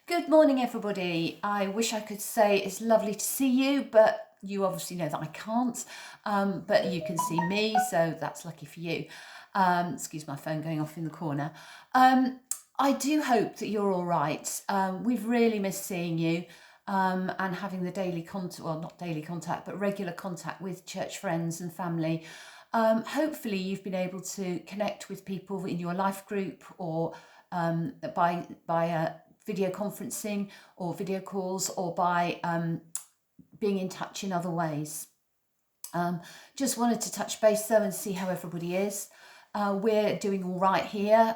Good morning, everybody. I wish I could say it's lovely to see you, but you obviously know that I can't. But you can see me, so that's lucky for you. Excuse my phone going off in the corner. I do hope that you're all right. We've really missed seeing you and having the daily contact, well, not daily contact, but regular contact with church friends and family. Hopefully, you've been able to connect with people in your life group or by video conferencing or video calls or by being in touch in other ways. Just wanted to touch base though and see how everybody is. We're doing all right here.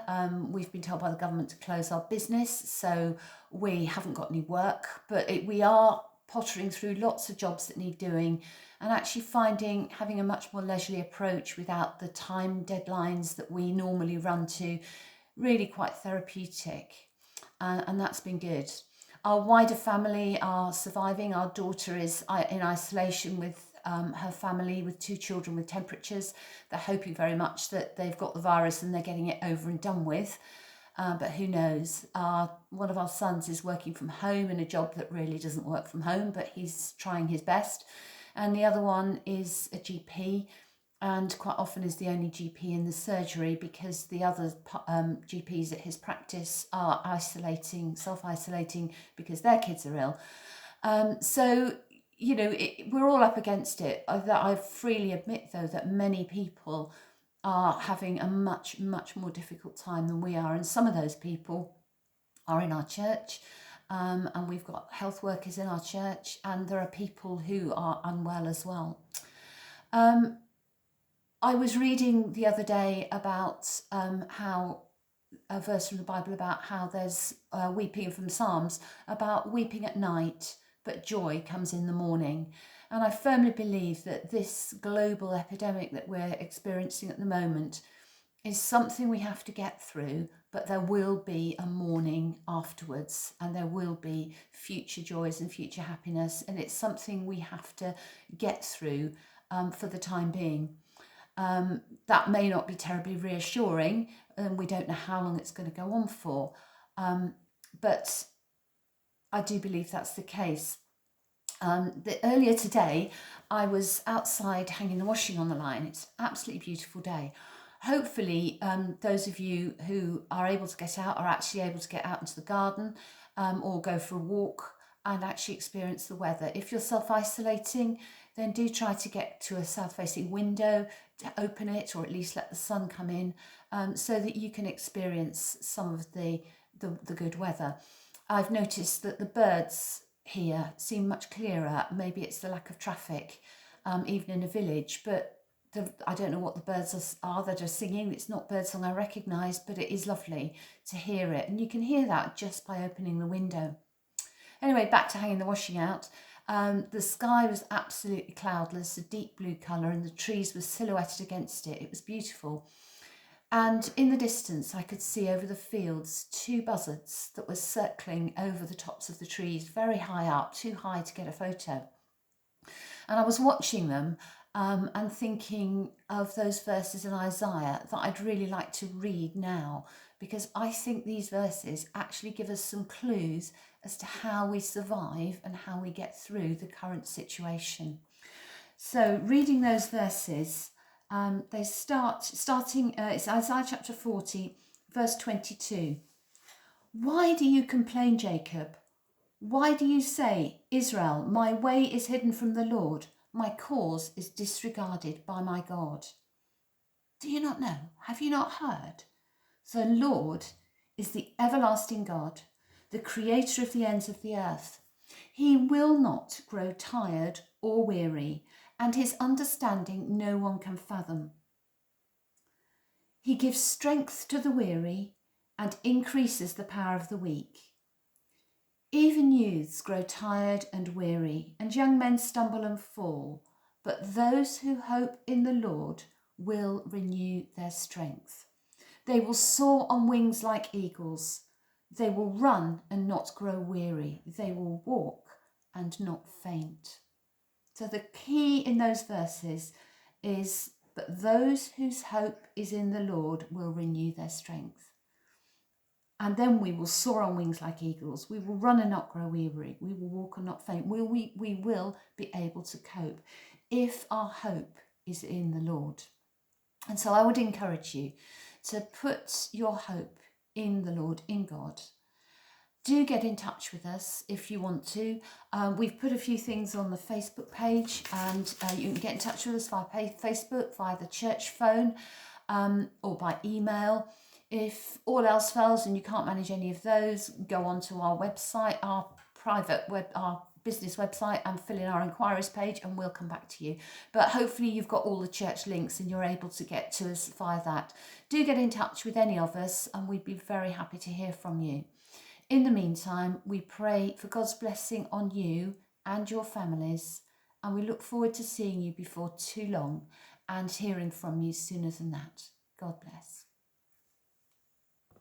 We've been told by the government to close our business, so we haven't got any work, but we are pottering through lots of jobs that need doing and actually finding having a much more leisurely approach without the time deadlines that we normally run to really quite therapeutic. And that's been good. Our wider family are surviving. Our daughter is in isolation with her family with two children with temperatures. They're hoping very much that they've got the virus and they're getting it over and done with. But who knows? One of our sons is working from home in a job that really doesn't work from home, but he's trying his best. And the other one is a GP and quite often is the only GP in the surgery because the other GPs at his practice are self-isolating because their kids are ill. So, we're all up against it. I freely admit, though, that many people are having a much, much more difficult time than we are. And some of those people are in our church. And we've got health workers in our church, and there are people who are unwell as well. I was reading the other day about how a verse from the Bible about how there's weeping from Psalms about weeping at night, but joy comes in the morning. And I firmly believe that this global epidemic that we're experiencing at the moment is something we have to get through, but there will be a morning afterwards and there will be future joys and future happiness. And it's something we have to get through for the time being. That may not be terribly reassuring, and we don't know how long it's going to go on for. But I do believe that's the case. Earlier today, I was outside hanging the washing on the line. It's an absolutely beautiful day. Hopefully, those of you who are able to get out are actually able to get out into the garden or go for a walk and actually experience the weather. If you're self-isolating, then do try to get to a south-facing window, to open it, or at least let the sun come in, so that you can experience some of the good weather. I've noticed that the birds here seem much clearer. Maybe it's the lack of traffic, even in a village, but I don't know what the birds are that are singing. It's not birdsong I recognise, but it is lovely to hear it. And you can hear that just by opening the window. Anyway, back to hanging the washing out. The sky was absolutely cloudless, a deep blue colour, and the trees were silhouetted against it. It was beautiful. And in the distance, I could see over the fields two buzzards that were circling over the tops of the trees, very high up, too high to get a photo. And I was watching them and thinking of those verses in Isaiah that I'd really like to read now, because I think these verses actually give us some clues as to how we survive and how we get through the current situation. So reading those verses, it's Isaiah chapter 40, verse 22. Why do you complain, Jacob? Why do you say, Israel, my way is hidden from the Lord, my cause is disregarded by my God? Do you not know? Have you not heard? The Lord is the everlasting God, the creator of the ends of the earth. He will not grow tired or weary, and his understanding no one can fathom. He gives strength to the weary and increases the power of the weak. Even youths grow tired and weary, and young men stumble and fall, but those who hope in the Lord will renew their strength. They will soar on wings like eagles. They will run and not grow weary. They will walk and not faint. So the key in those verses is that those whose hope is in the Lord will renew their strength. And then we will soar on wings like eagles. We will run and not grow weary. We will walk and not faint. We will be able to cope if our hope is in the Lord. And so I would encourage you to put your hope in the Lord, in God. Do get in touch with us if you want to. We've put a few things on the Facebook page, and you can get in touch with us via Facebook, via the church phone, or by email. If all else fails and you can't manage any of those, go on to our website, our business website, and fill in our inquiries page, and we'll come back to you. But hopefully you've got all the church links and you're able to get to us via that. Do get in touch with any of us, and we'd be very happy to hear from you. In the meantime, we pray for God's blessing on you and your families, and we look forward to seeing you before too long and hearing from you sooner than that. God bless.